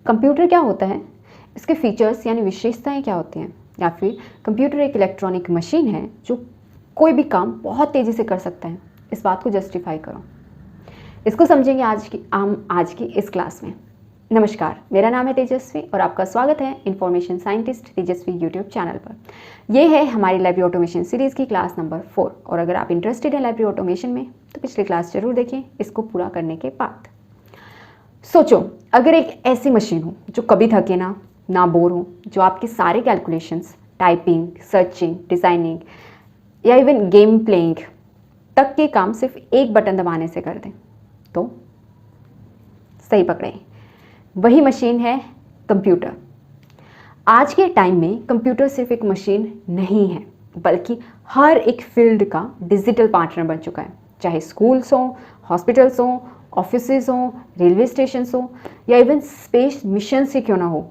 Computer क्या होता है, इसके फीचर्स यानी विशेषताएं क्या होती हैं, या फिर कंप्यूटर एक इलेक्ट्रॉनिक मशीन है जो कोई भी काम बहुत तेज़ी से कर सकता है, इस बात को जस्टिफाई करो। इसको समझेंगे आज की इस क्लास में। नमस्कार, मेरा नाम है तेजस्वी और आपका स्वागत है इन्फॉर्मेशन साइंटिस्ट तेजस्वी यूट्यूब चैनल पर। यह है हमारी लाइब्रेरी ऑटोमेशन सीरीज़ की क्लास नंबर 4 और अगर आप इंटरेस्टेड हैं लाइब्रेरी ऑटोमेशन में तो पिछली क्लास जरूर देखें इसको पूरा करने के बाद। सोचो, अगर एक ऐसी मशीन हो जो कभी थके ना बोर हो, जो आपके सारे कैलकुलेशंस, टाइपिंग, सर्चिंग, डिज़ाइनिंग या इवन गेम प्लेइंग तक के काम सिर्फ एक बटन दबाने से कर दें, तो सही पकड़े, वही मशीन है कंप्यूटर। आज के टाइम में कंप्यूटर सिर्फ एक मशीन नहीं है बल्कि हर एक फील्ड का डिजिटल पार्टनर बन चुका है। चाहे स्कूल्स हो, हॉस्पिटल्स हो, ऑफिसेज हो, रेलवे स्टेशन हो या इवन स्पेस मिशन से क्यों ना हो,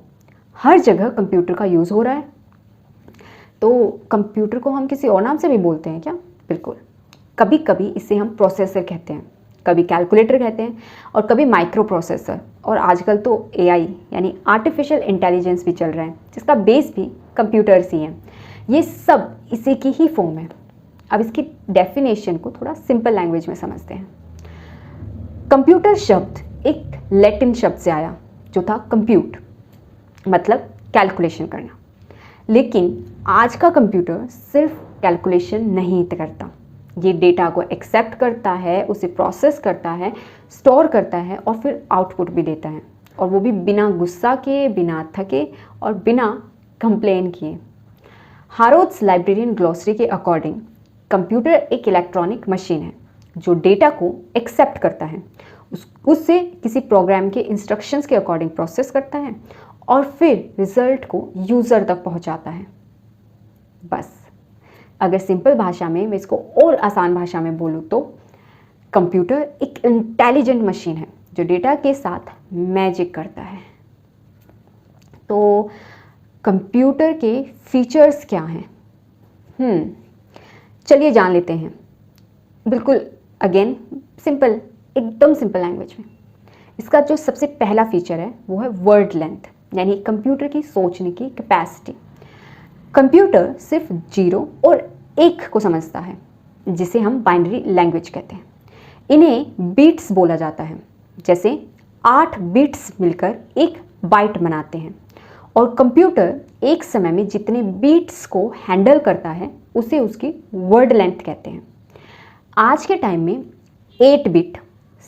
हर जगह कंप्यूटर का यूज़ हो रहा है। तो कंप्यूटर को हम किसी और नाम से भी बोलते हैं क्या? बिल्कुल। कभी कभी इसे हम प्रोसेसर कहते हैं, कभी कैलकुलेटर कहते हैं और कभी माइक्रो प्रोसेसर, और आजकल तो एआई यानी आर्टिफिशियल इंटेलिजेंस भी चल रहा है जिसका बेस भी कंप्यूटर्स ही हैं। ये सब इसी की ही फॉर्म है। अब इसकी डेफिनेशन को थोड़ा सिंपल लैंग्वेज में समझते हैं। कंप्यूटर शब्द एक लैटिन शब्द से आया जो था कंप्यूट, मतलब कैलकुलेशन करना। लेकिन आज का कंप्यूटर सिर्फ कैलकुलेशन नहीं करता, ये डेटा को एक्सेप्ट करता है, उसे प्रोसेस करता है, स्टोर करता है और फिर आउटपुट भी देता है, और वो भी बिना गुस्सा के, बिना थके और बिना कंप्लेन किए। हारोड्स लाइब्रेरियन ग्लॉसरी के अकॉर्डिंग कंप्यूटर एक इलेक्ट्रॉनिक मशीन है जो डेटा को एक्सेप्ट करता है, उससे किसी प्रोग्राम के इंस्ट्रक्शंस के अकॉर्डिंग प्रोसेस करता है और फिर रिजल्ट को यूज़र तक पहुंचाता है। बस, अगर सिंपल भाषा में मैं इसको और आसान भाषा में बोलूँ तो कंप्यूटर एक इंटेलिजेंट मशीन है जो डेटा के साथ मैजिक करता है। तो कंप्यूटर के फीचर्स क्या हैं? चलिए जान लेते हैं। बिल्कुल अगेन सिंपल, एकदम सिंपल लैंग्वेज में। इसका जो सबसे पहला फीचर है वो है वर्ड लेंथ, यानी कंप्यूटर की सोचने की कैपेसिटी। कंप्यूटर सिर्फ 0 और 1 को समझता है, जिसे हम बाइनरी लैंग्वेज कहते हैं। इन्हें बीट्स बोला जाता है, जैसे 8 बीट्स मिलकर एक बाइट बनाते हैं, और कंप्यूटर एक समय में जितने बीट्स को हैंडल करता है उसे उसकी वर्ड लेंथ कहते हैं। आज के टाइम में 8 बिट,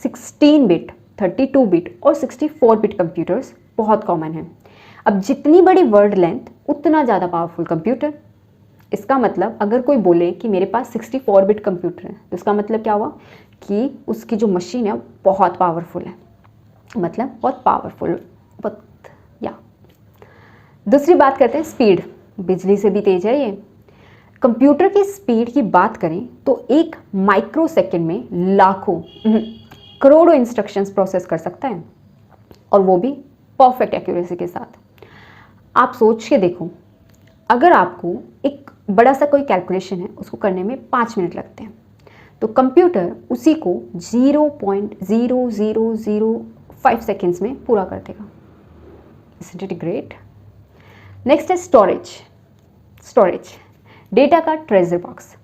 16 बिट, 32 बिट और 64 बिट कंप्यूटर्स बहुत कॉमन हैं। अब जितनी बड़ी वर्ड लेंथ उतना ज़्यादा पावरफुल कंप्यूटर। इसका मतलब अगर कोई बोले कि मेरे पास 64 बिट कंप्यूटर है तो इसका मतलब क्या हुआ कि उसकी जो मशीन है बहुत पावरफुल है, मतलब बहुत पावरफुल, बहुत या। दूसरी बात करते हैं स्पीड। बिजली से भी तेज है ये। कंप्यूटर की स्पीड की बात करें तो एक माइक्रो सेकेंड में लाखों करोड़ों इंस्ट्रक्शंस प्रोसेस कर सकता है, और वो भी परफेक्ट एक्यूरेसी के साथ। आप सोच के देखो, अगर आपको एक बड़ा सा कोई कैलकुलेशन है उसको करने में 5 मिनट लगते हैं, तो कंप्यूटर उसी को 0.0005 सेकेंड्स में पूरा कर देगा। Isn't it great? नेक्स्ट है स्टोरेज, डेटा का ट्रेजर बॉक्स।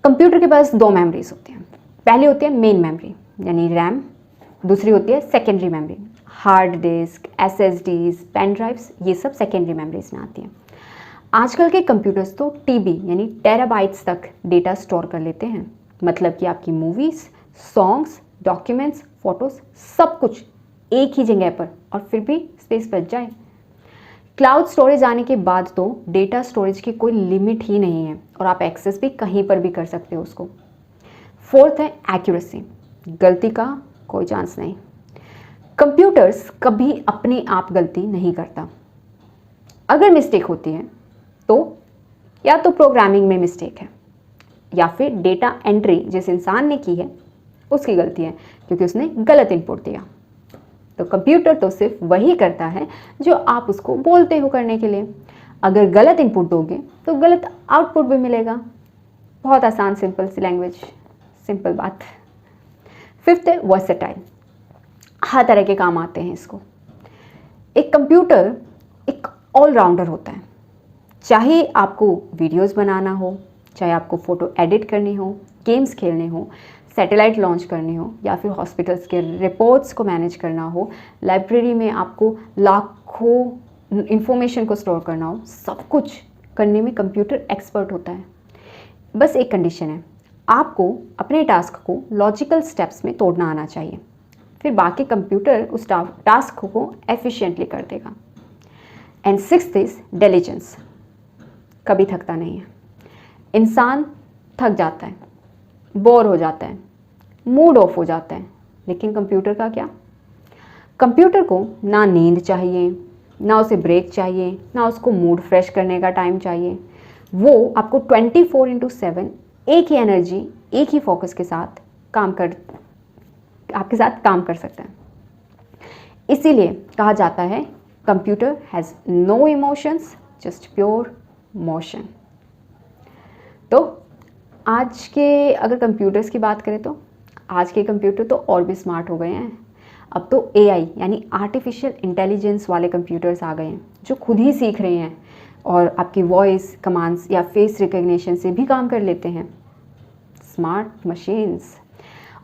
कंप्यूटर के पास 2 मेमोरीज होती हैं। पहली होती है मेन मेमोरी यानी रैम, दूसरी होती है secondary memory, hard disk, SSDs, pen drives, ये सब सेकेंडरी मेमोरीज में आती हैं। आजकल के कंप्यूटर्स तो टीबी यानी टेराबाइट्स तक डेटा स्टोर कर लेते हैं, मतलब कि आपकी मूवीज़, सॉन्ग्स, डॉक्यूमेंट्स, फोटोज़ सब कुछ एक ही जगह पर, और फिर भी स्पेस बच जाए। क्लाउड स्टोरेज आने के बाद तो डेटा स्टोरेज की कोई लिमिट ही नहीं है और आप एक्सेस भी कहीं पर भी कर सकते हो उसको। फोर्थ है एक्यूरेसी, गलती का कोई चांस नहीं। कंप्यूटर्स कभी अपने आप गलती नहीं करता। अगर मिस्टेक होती है तो या तो प्रोग्रामिंग में मिस्टेक है या फिर डेटा एंट्री जिस इंसान ने की है उसकी गलती है, क्योंकि उसने गलत इनपुट दिया। तो कंप्यूटर तो सिर्फ वही करता है जो आप उसको बोलते हो करने के लिए। अगर गलत इनपुट दोगे तो गलत आउटपुट भी मिलेगा। बहुत आसान, सिंपल सी लैंग्वेज, सिंपल बात। फिफ्थ है वर्सेटाइल, हर तरह के काम आते हैं इसको। एक कंप्यूटर एक ऑलराउंडर होता है। चाहे आपको वीडियोस बनाना हो, चाहे आपको फ़ोटो एडिट करनी हो, गेम्स खेलने हो, सैटेलाइट लॉन्च करनी हो, या फिर हॉस्पिटल्स के रिपोर्ट्स को मैनेज करना हो, लाइब्रेरी में आपको लाखों इंफॉर्मेशन को स्टोर करना हो, सब कुछ करने में कंप्यूटर एक्सपर्ट होता है। बस एक कंडीशन है, आपको अपने टास्क को लॉजिकल स्टेप्स में तोड़ना आना चाहिए, फिर बाकी कंप्यूटर उस टास्क को एफिशिएंटली कर देगा। एंड सिक्स्थ इज डिलीजेंस, कभी थकता नहीं है। इंसान थक जाता है, बोर हो जाता है, मूड ऑफ हो जाता है, लेकिन कंप्यूटर का क्या? कंप्यूटर को ना नींद चाहिए, ना उसे ब्रेक चाहिए, ना उसको मूड फ्रेश करने का टाइम चाहिए। वो आपको 24/7 एक ही एनर्जी, एक ही फोकस के साथ आपके साथ काम कर सकता है। इसीलिए कहा जाता है computer has no emotions, just pure motion. तो आज के अगर कंप्यूटर्स की बात करें तो आज के कंप्यूटर तो और भी स्मार्ट हो गए हैं। अब तो AI यानी आर्टिफिशियल इंटेलिजेंस वाले कंप्यूटर्स आ गए हैं जो खुद ही सीख रहे हैं और आपकी वॉइस कमांड्स या फेस रिकग्निशन से भी काम कर लेते हैं। Smart machines.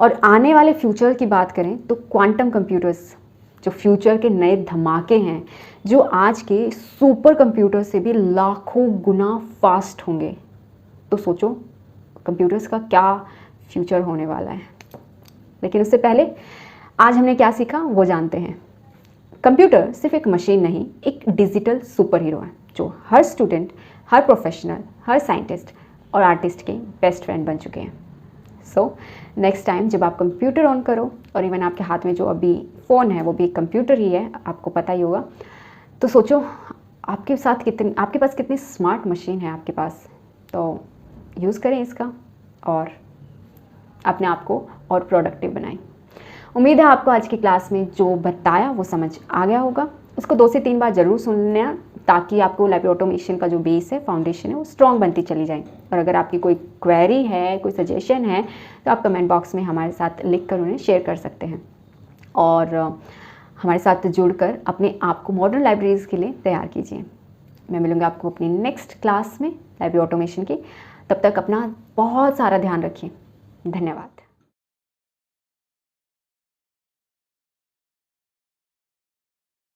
और आने वाले फ्यूचर की बात करें तो क्वांटम कंप्यूटर्स जो फ्यूचर के नए धमाके हैं, जो आज के सुपर कंप्यूटर से भी लाखों गुना फास्ट होंगे। तो सोचो कंप्यूटर्स का क्या फ्यूचर होने वाला है। लेकिन उससे पहले आज हमने क्या सीखा वो जानते हैं। कंप्यूटर सिर्फ एक मशीन नहीं, एक डिजिटल सुपर हीरो है जो हर स्टूडेंट, हर प्रोफेशनल, हर साइंटिस्ट और आर्टिस्ट के बेस्ट फ्रेंड बन चुके हैं। सो नेक्स्ट टाइम जब आप कंप्यूटर ऑन करो, और इवन आपके हाथ में जो अभी फ़ोन है वो भी एक कंप्यूटर ही है, आपको पता ही होगा, तो सोचो आपके पास कितनी स्मार्ट मशीन है आपके पास। तो यूज़ करें इसका और अपने आप को और प्रोडक्टिव बनाएं। उम्मीद है आपको आज की क्लास में जो बताया वो समझ आ गया होगा। उसको 2 से 3 बार ज़रूर सुनना ताकि आपको लाइब्रेरी ऑटोमेशन का जो बेस है, फाउंडेशन है, वो स्ट्रॉन्ग बनती चली जाए। और अगर आपकी कोई क्वेरी है, कोई सजेशन है, तो आप कमेंट बॉक्स में हमारे साथ लिख कर उन्हें शेयर कर सकते हैं और हमारे साथ जुड़कर अपने आप को मॉडर्न लाइब्रेरीज़ के लिए तैयार कीजिए। मैं मिलूँगी आपको अपनी नेक्स्ट क्लास में लाइब्रेरी ऑटोमेशन की। तब तक अपना बहुत सारा ध्यान रखिए। धन्यवाद।